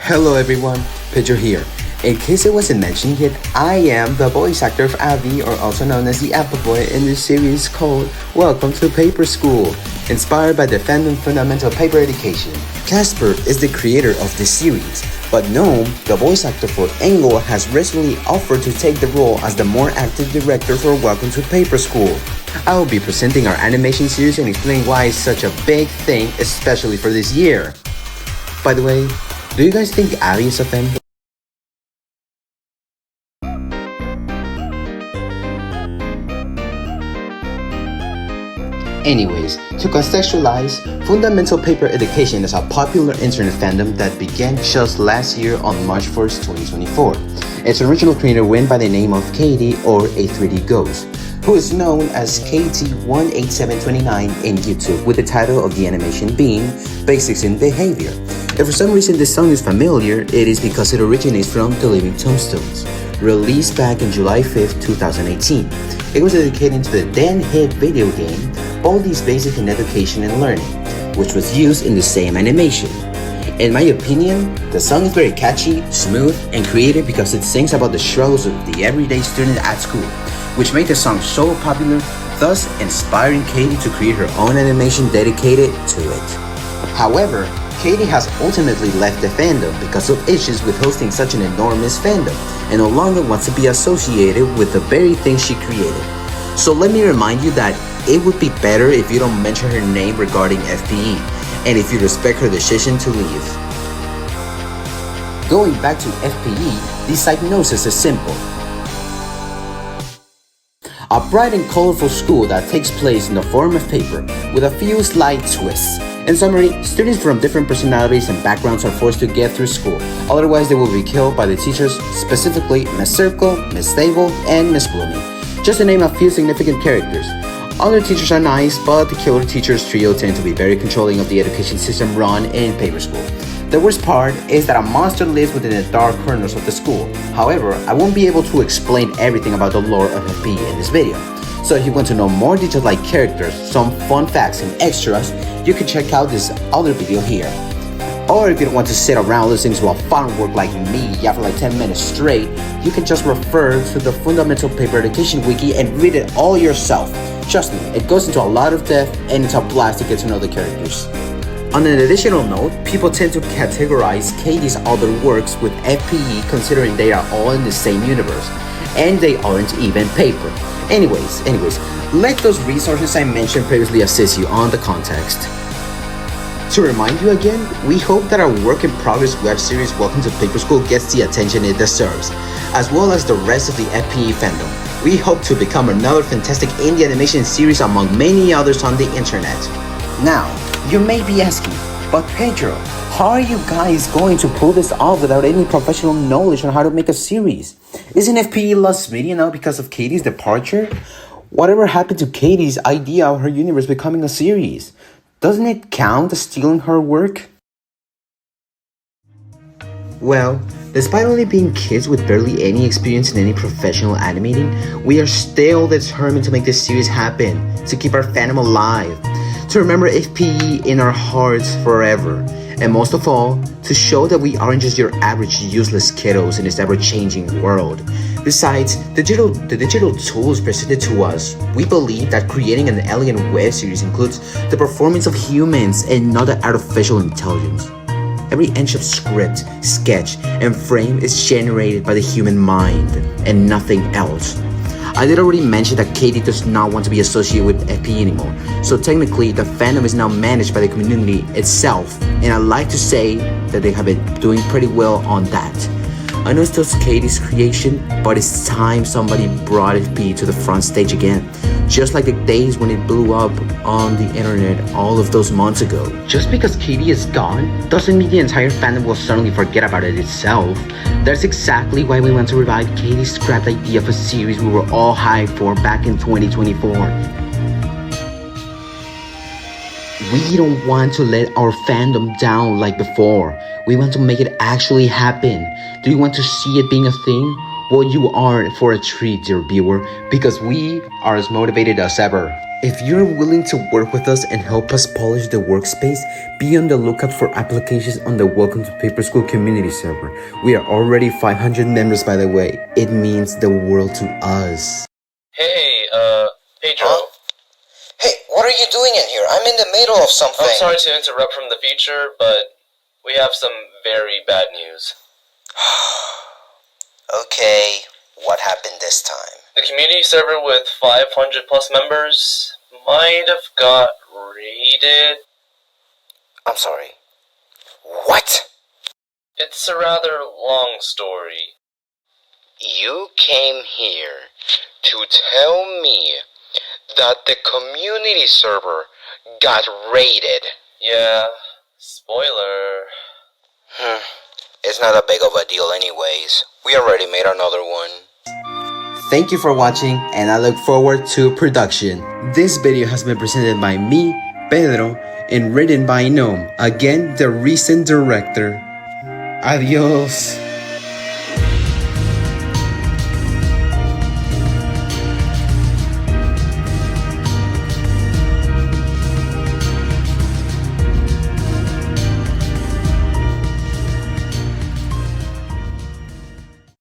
Hello everyone, Pedro here. In case it wasn't mentioned yet, I am the voice actor of Abby, or also known as the Apple Boy, in this series called Welcome to Paper School, inspired by the fandom Fundamental Paper Education. Casper is the creator of this series, but Gnome, the voice actor for Engel, has recently offered to take the role as the more active director for Welcome to Paper School. I will be presenting our animation series and explaining why it's such a big thing, especially for this year. By the way, do you guys think Abby is a fan? Anyways, to contextualize, Fundamental Paper Education is a popular internet fandom that began just last year on March 1st, 2024. Its original creator went by the name of Katie, or A3D Ghost, who is known as KT18729 in YouTube, with the title of the animation being Basics in Behavior. If for some reason this song is familiar, it is because it originates from TheLivingTombstone, released back in July 5th, 2018. It was dedicated to the then hit video game Baldi's Basic in Education and Learning, which was used in the same animation. In my opinion, the song is very catchy, smooth, and creative because it sings about the struggles of the everyday student at school, which made the song so popular, thus inspiring Katie to create her own animation dedicated to it. However, Katie has ultimately left the fandom because of issues with hosting such an enormous fandom, and no longer wants to be associated with the very thing she created. So let me remind you that it would be better if you don't mention her name regarding FPE, and if you respect her decision to leave. Going back to FPE, the diagnosis is simple. A bright and colorful school that takes place in the form of paper, with a few slight twists. In summary, students from different personalities and backgrounds are forced to get through school, otherwise they will be killed by the teachers, specifically Miss Circle, Miss Stable, and Miss Bloomy, just to name a few significant characters. Other teachers are nice, but the killer teachers trio tend to be very controlling of the education system run in paper school. The worst part is that a monster lives within the dark corners of the school. However, I won't be able to explain everything about the lore of FPE in this video. So if you want to know more details like characters, some fun facts, and extras, you can check out this other video here. Or if you don't want to sit around listening to a fun work like me for like 10 minutes straight, you can just refer to the Fundamental Paper Education Wiki and read it all yourself. Trust me, it goes into a lot of depth and it's a blast to get to know the characters. On an additional note, people tend to categorize Katie's other works with FPE considering they are all in the same universe, and they aren't even paper. Anyways, let those resources I mentioned previously assist you on the context. To remind you again, we hope that our work in progress web series Welcome to Paper School gets the attention it deserves, as well as the rest of the FPE fandom. We hope to become another fantastic indie animation series among many others on the internet. Now, you may be asking, but Pedro, how are you guys going to pull this off without any professional knowledge on how to make a series? Isn't FPE lost media now because of Katie's departure? Whatever happened to Katie's idea of her universe becoming a series? Doesn't it count as stealing her work? Well, despite only being kids with barely any experience in any professional animating, we are still determined to make this series happen, to keep our fandom alive, to remember FPE in our hearts forever, and most of all, to show that we aren't just your average useless kiddos in this ever-changing world. Besides, the digital tools presented to us, we believe that creating an elegant web series includes the performance of humans and not the artificial intelligence. Every inch of script, sketch, and frame is generated by the human mind, and nothing else. I did already mention that Katie does not want to be associated with FPE anymore, so technically the fandom is now managed by the community itself, and I like to say that they have been doing pretty well on that. I know it's still Katie's creation, but it's time somebody brought FPE to the front stage again, just like the days when it blew up on the internet all of those months ago. Just because Katie is gone doesn't mean the entire fandom will suddenly forget about it itself. That's exactly why we want to revive Katie's scrapped idea of a series we were all hyped for back in 2024. We don't want to let our fandom down like before. We want to make it actually happen. Do you want to see it being a thing? Well, you are for a treat, dear viewer, because we are as motivated as ever. If you're willing to work with us and help us polish the workspace, be on the lookout for applications on the Welcome to Paper School community server. We are already 500 members, by the way. It means the world to us. Hey, Pedro. Huh? Hey, what are you doing in here? I'm in the middle of something. I'm sorry to interrupt from the future, but we have some very bad news. Okay, what happened this time? The community server with 500 plus members might have got raided. I'm sorry. What? It's a rather long story. You came here to tell me that the community server got raided. Yeah, spoiler. It's not that big of a deal anyways. We already made another one. Thank you for watching, and I look forward to production. This video has been presented by me, Pedro, and written by Gnome, again the recent director. Adios.